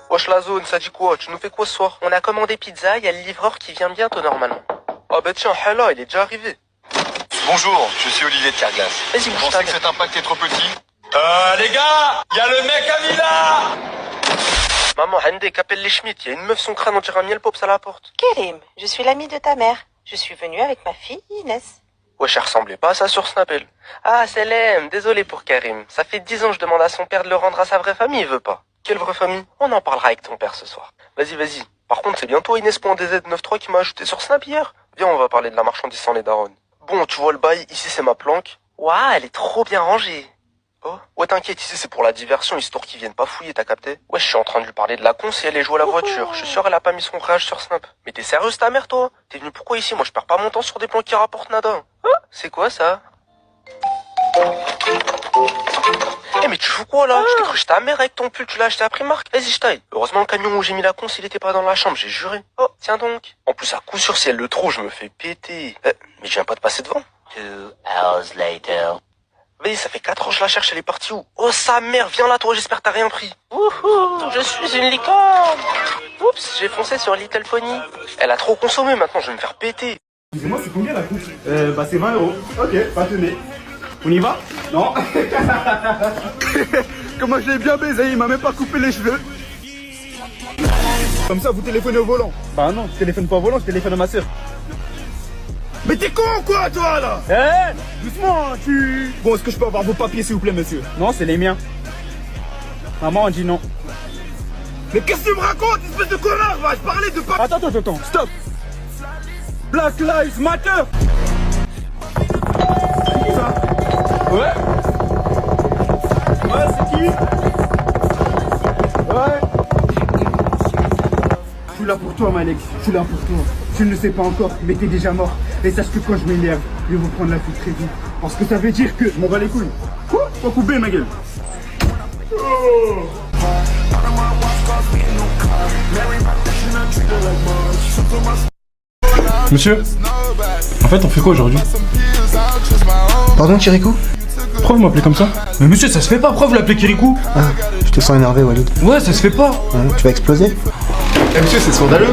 Wesh la zone, ça dit quoi? Tu nous fais quoi ce soir? On a commandé pizza, il y a le livreur qui vient bientôt normalement. Ah bah tiens, Hala, il est déjà arrivé. Bonjour, je suis Olivier de Carglass. Vas-y, Vous bouge pensez ta que gueule. cet impact est trop petit? Les gars, y a le mec à Mila. Maman, Hendek, appelle les Schmitt, il y a une meuf, son crâne, on dirait un miel pops à la porte. Kérim, je suis l'amie de ta mère. Je suis venue avec ma fille Inès. Wesh, elle ressemblait pas à ça sur Snapple. Ah, c'est l'aime, désolé pour Karim. Ça fait 10 ans que je demande à son père de le rendre à sa vraie famille, il veut pas. Quelle vraie famille? On en parlera avec ton père ce soir. Vas-y. Par contre, c'est bientôt Inès.dz93 qui m'a ajouté sur Snap hier. Viens, on va parler de la marchandise sans les darons. Bon, tu vois le bail, ici c'est ma planque. Ouah, elle est trop bien rangée. Oh, ouais t'inquiète, ici c'est pour la diversion, histoire qu'ils viennent pas fouiller, t'as capté? Ouais, je suis en train de lui parler de la con si elle est jouée à la voiture. Je suis sûr elle a pas mis son rage sur Snap. Mais t'es sérieuse ta mère toi? T'es venu pourquoi ici? Moi je perds pas mon temps sur des plans qui rapportent nada. Ah, c'est quoi ça? Eh mais tu fous quoi là? Je t'ai cru ta mère avec ton pull, tu l'as acheté à Primark. Vas-y je taille. Heureusement le camion où j'ai mis la conce il était pas dans la chambre, j'ai juré. Oh, tiens donc. En plus à coup sûr si elle le trouve je me fais péter. Mais je viens pas de passer devant. 2 hours later. Vas-y, ça fait 4 ans que je la cherche, elle est partie où? Oh sa mère, viens là toi, j'espère que t'as rien pris. Wouhou, je suis une licorne. Oups, j'ai foncé sur Little Pony. Elle a trop consommé maintenant, je vais me faire péter. Excusez-moi, c'est combien la coupe? Bah c'est 20 €. Ok, pas tenez. On y va? Non. Comment je l'ai bien baisé, il m'a même pas coupé les cheveux. Comme ça, vous téléphonez au volant. Bah non, je téléphone pas au volant, je téléphone à ma soeur. Mais t'es con quoi toi là? Doucement, tu... Bon, est-ce que je peux avoir vos papiers s'il vous plaît monsieur? Non, c'est les miens. Maman a dit non. Mais qu'est-ce que tu me racontes, espèce de connard? Va, je parlais de papiers. Attends, stop. Black Lives Matter. C'est qui ça? Ouais, c'est qui? Ouais. Je suis là pour toi, Malex. Je suis là pour toi. Tu ne le sais pas encore, mais t'es déjà mort. Et sache que quand je m'énerve, je vais vous prendre la fuite très vite. Parce que ça veut dire que je m'en bats les couilles. Quoi? Faut couper, ma gueule. Oh. Monsieur, en fait on fait quoi aujourd'hui? Pardon Kirikou? Pourquoi vous m'appelez comme ça? Mais monsieur, ça se fait pas, pourquoi vous l'appelez Kirikou? Ah, je te sens énervé Walid. Ouais, ça se fait pas. Tu vas exploser? Eh monsieur, c'est scandaleux.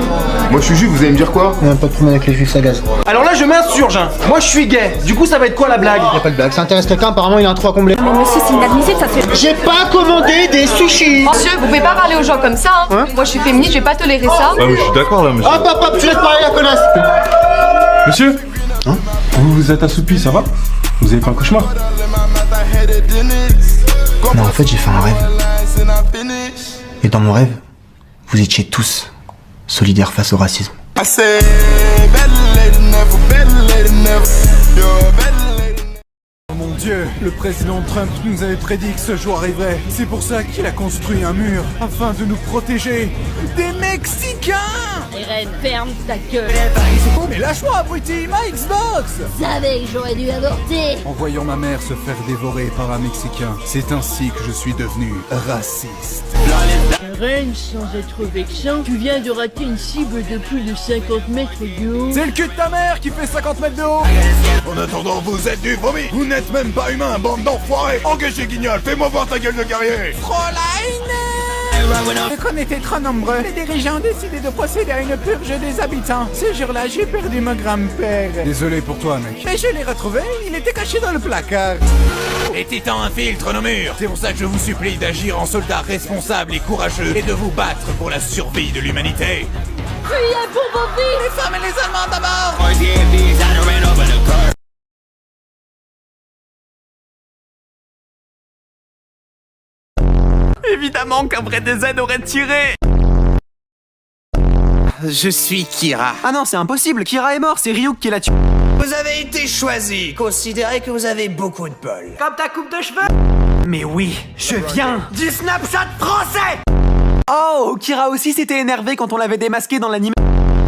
Moi je suis juif, vous allez me dire quoi? Pas de problème avec les juifs, ça gaz. Alors là je m'insurge hein. Moi je suis gay. Du coup ça va être quoi la blague? Y'a pas de blague, ça intéresse quelqu'un, apparemment il a un trou à combler. Mais monsieur, c'est inadmissible, ça se fait. J'ai pas commandé des sushis. Monsieur, vous pouvez pas parler aux gens comme ça, hein. Moi je suis féministe, je vais pas tolérer ça. Ah oui, je suis d'accord là, monsieur. Hop, tu laisses parler la connasse. Monsieur? Hein? Vous vous êtes assoupi, ça va? Vous avez pas un cauchemar? Non, en fait j'ai fait un rêve. Et dans mon rêve, vous étiez tous solidaires face au racisme. Oh mon Dieu, le président Trump nous avait prédit que ce jour arriverait. C'est pour ça qu'il a construit un mur, afin de nous protéger des Mexicains. Irène, ferme ta gueule. Oh mais lâche-moi, abruti, ma Xbox. Je savais que j'aurais dû avorter. En voyant ma mère se faire dévorer par un Mexicain, c'est ainsi que je suis devenu raciste. Irène, sans être vexant, tu viens de rater une cible de plus de 50 mètres de haut. C'est le cul de ta mère qui fait 50 mètres de haut. En attendant, vous êtes du vomi. Vous n'êtes même pas humain, bande d'enfoirés. Engagez Guignol, fais-moi voir ta gueule de guerrier. Vu qu'on était trop nombreux, les dirigeants ont décidé de procéder à une purge des habitants. Ce jour-là, j'ai perdu mon grand-père. Désolé pour toi, mec. Mais je l'ai retrouvé, il était caché dans le placard. Les titans infiltrent nos murs. C'est pour ça que je vous supplie d'agir en soldats responsables et courageux et de vous battre pour la survie de l'humanité. Fuyez pour vos vies. Les femmes et les Allemands d'abord. Évidemment qu'un vrai DZ aurait tiré. Je suis Kira. Ah non, c'est impossible, Kira est mort, c'est Ryuk qui l'a tué. Vous avez été choisi. Considérez que vous avez beaucoup de bol. Comme ta coupe de cheveux. Mais oui, je viens du Snapchat français. Oh, Kira aussi s'était énervé quand on l'avait démasqué dans l'anime.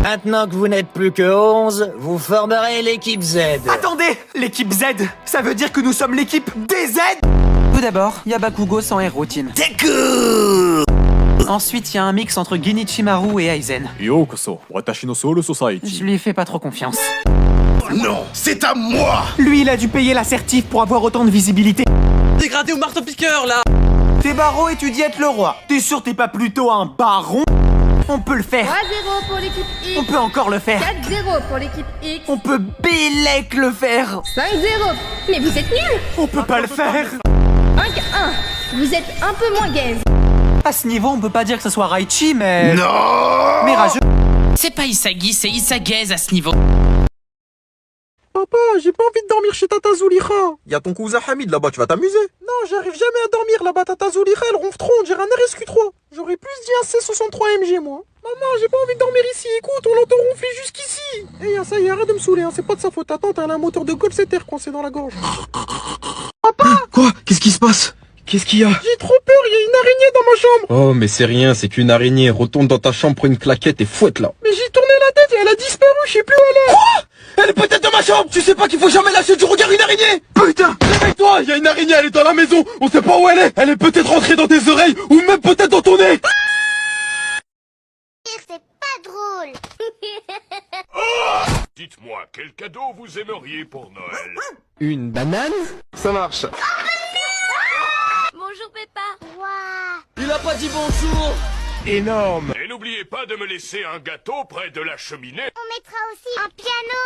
Maintenant que vous n'êtes plus que 11, vous formerez l'équipe Z. Attendez, l'équipe Z, ça veut dire que nous sommes l'équipe DZ. Tout d'abord, il y a Bakugo sans air routine. T'es cool. Ensuite, il y a un mix entre Genichimaru et Aizen. Je lui fais pas trop confiance. Non, c'est à moi. Lui, il a dû payer l'assertif pour avoir autant de visibilité. Dégradé au marteau-piqueur là. T'es baron et tu dis être le roi. T'es sûr t'es pas plutôt un baron? On peut le faire. 3-0 pour l'équipe X. On peut encore le faire. 4-0 pour l'équipe X. On peut bélec le faire. 5-0. Mais vous êtes nuls. On peut pas le faire. 5-1. Vous êtes un peu moins gaze. À ce niveau, on peut pas dire que ce soit Raichi, mais... Non. Mais rageux. C'est pas Isagi, c'est Isagaze à ce niveau. Papa, j'ai pas envie de dormir chez Tata Zoulikha. Y a ton cousin Hamid là-bas, tu vas t'amuser. Non, j'arrive jamais à dormir là-bas. Tata Zoulikha, elle ronfle trop, on dirait un RSQ3. J'aurais plus dit un C63MG, moi. Maman, j'ai pas envie de dormir ici. Écoute, on l'entend ronfler jusqu'ici. Eh, ça y est, arrête de me saouler, hein. C'est pas de sa faute. Ta tante, elle a un moteur de Golf 7R coincé dans la gorge. Papa! Quoi? Qu'est-ce qui se passe? Qu'est-ce qu'il y a? J'ai trop peur, y a une araignée dans ma chambre. Oh, mais c'est rien, c'est qu'une araignée. Retourne dans ta chambre, prends une claquette et fouette-la. Mais j'ai tourné la tête et elle a disparu, je sais plus où elle est. Quoi? Elle est peut-être dans ma chambre. Tu sais pas qu'il faut jamais lâcher du regard une araignée? Putain! Réveille-toi, il y a une araignée, elle est dans la maison. On sait pas où elle est. Elle est peut-être rentrée dans tes oreilles ou même peut-être dans ton nez. C'est pas drôle. Dites-moi, quel cadeau vous aimeriez pour Noël? Une banane? Ça marche. Bonjour Peppa. Waouh. Il a pas dit bonjour. Énorme. Et n'oubliez pas de me laisser un gâteau près de la cheminée. On mettra aussi un piano.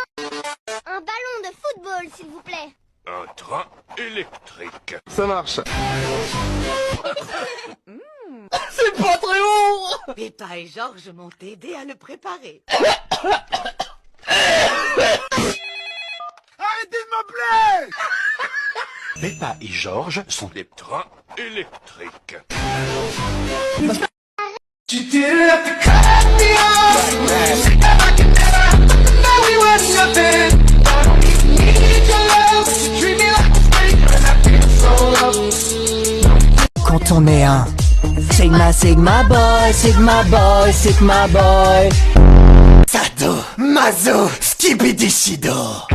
Un ballon de football, s'il vous plaît. Un train électrique. Ça marche. C'est pas très bon. Peppa et Georges m'ont aidé à le préparer. Arrêtez de m'appeler! Peppa et Georges sont des trains électriques. Quand on est un Sigma, Sigma boy, Sigma boy, Sigma boy. Sado, Mazo, Skibidi-Shido.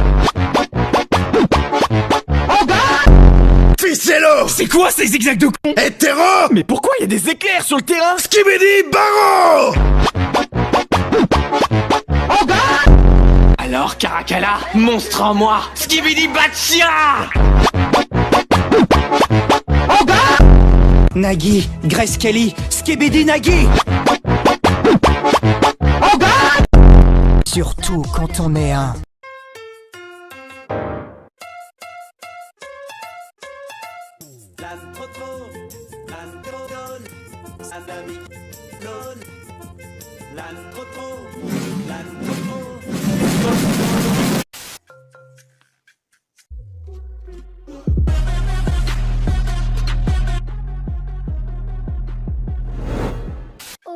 Ficello! C'est quoi ces zigzags de con? Hétéro! Mais pourquoi y a des éclairs sur le terrain? Skibidi Barreau! Alors Caracalla, monstre en moi, Skibidi Batchira! Nagui, Grace Kelly, Skibidi Nagui! Surtout quand on est un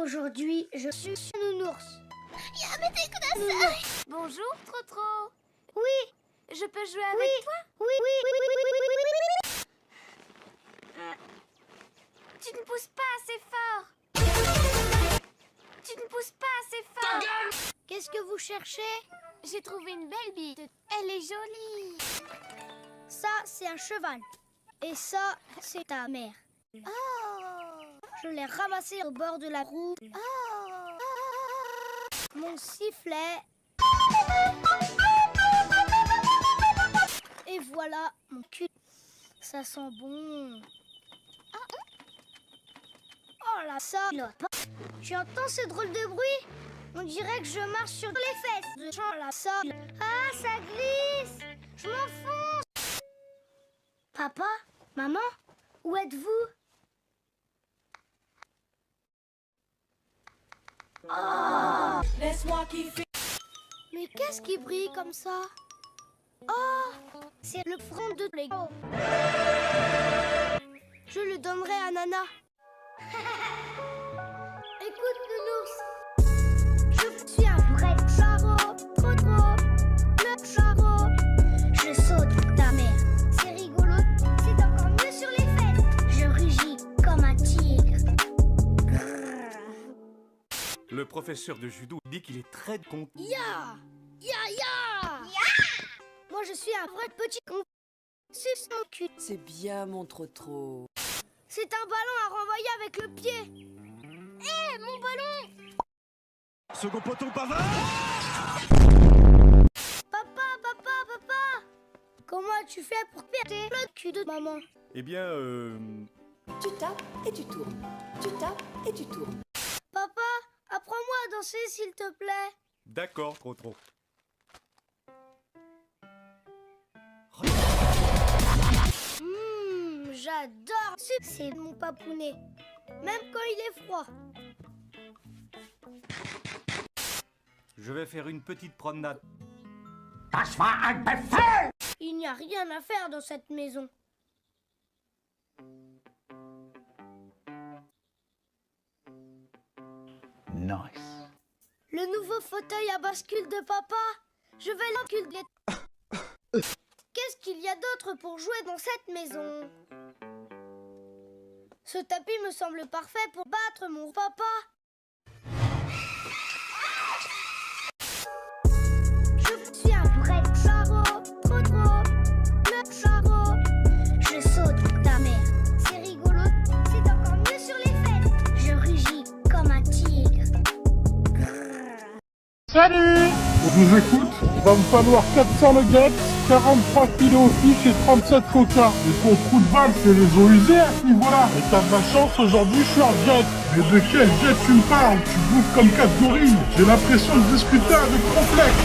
Aujourd'hui, je suis nounours. Bonjour, Trotro. Oui, je peux jouer avec toi? Oui. Tu ne pousses pas assez fort. Tu ne pousses pas assez fort. Qu'est-ce que vous cherchez? J'ai trouvé une belle bite. Elle est jolie. Ça, c'est un cheval. Et ça, c'est ta mère. Oh! Je l'ai ramassé au bord de la route. Oh! Mon sifflet. Et voilà mon cul. Ça sent bon. Oh là, ça. Tu entends ce drôle de bruit? On dirait que je marche sur les fesses. Oh là, ça. Ah, ça glisse. Je m'enfonce. Papa? Maman? Où êtes-vous? Oh. Laisse-moi kiffer. Mais qu'est-ce qui brille comme ça? Oh, c'est le front de Lego. Je le donnerai à Nana. Écoute, Nounours. Je suis un vrai charreau. Trop. Le charreau. Je saute ta mère. C'est rigolo. C'est encore mieux sur les fesses. Je rugis comme un tigre. Le professeur de judo dit qu'il est très con. Ya! Moi je suis un vrai petit con. Suce mon cul. C'est bien mon trop. C'est un ballon à renvoyer avec le pied. Hé, mon ballon! Second poteau bavard! Papa! Comment as-tu fait pour péter le cul de maman? Eh bien, Tu tapes et tu tournes. Tu tapes et tu tournes. Papa, apprends-moi à danser s'il te plaît. D'accord, trop. J'adore. C'est mon papounet. Même quand il est froid. Je vais faire une petite promenade. Il n'y a rien à faire dans cette maison. Nice. Le nouveau fauteuil à bascule de papa. Je vais l'enculer. Qu'est-ce qu'il y a d'autre pour jouer dans cette maison? Ce tapis me semble parfait pour battre mon papa. Je suis un vrai charreau, trop. Le charreau, je saute ta mère. C'est rigolo, c'est encore mieux sur les fesses. Je rugis comme un tigre. Salut! Je vous écoute, il va me falloir 400 nuggets, 43 kilos au fiche et 37 coca. Et ton trou de balle, c'est les eaux usées à ce niveau-là. Et t'as de la chance, aujourd'hui je suis en jet. Mais de quel jet tu me parles? Tu bouffes comme 4 gorilles. J'ai l'impression de discuter avec complexe.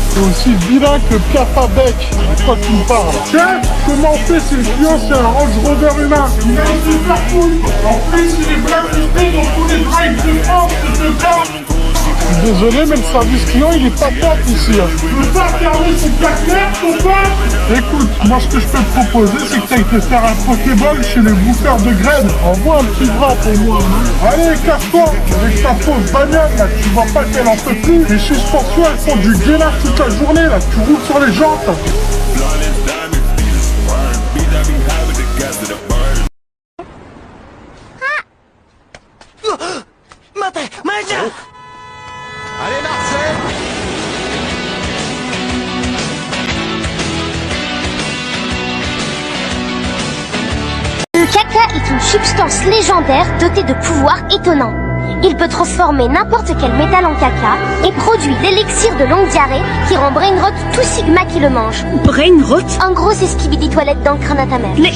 C'est aussi vilain que Papa Bec. De quoi tu me parles? Tiens, comment on fait si le client c'est un Range Rover humain? Il a une super couille. En plus, il est blacklisté dans tous les drives de France, de gars. Désolé, mais le service client, il est pas top ici. Tu veux pas regarder son placard, ton pote? Écoute, moi ce que je peux te proposer, c'est que t'ailles te faire un Pokéball chez les bouffeurs de graines. Envoie un petit bras pour moi. Allez, casse-toi. Avec ta fausse bagnole, là, tu vois pas qu'elle en peut plus. Les suspensions, elles font du gainage toute la journée, là. Tu roules sur les jantes. Allez, Marcel! Le caca est une substance légendaire dotée de pouvoirs étonnants. Il peut transformer n'importe quel métal en caca et produit l'élixir de longue diarrhée qui rend Brainrot tout sigma qui le mange. Brainrot? En gros, c'est Skibidi Toilette dans le crâne à ta mère. Mais...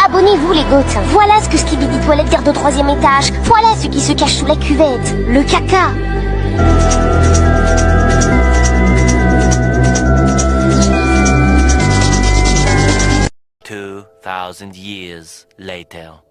Abonnez-vous les goths. Voilà ce que Skibidi Toilette garde au 3e étage. Voilà ce qui se cache sous la cuvette. Le caca. 2000 years later.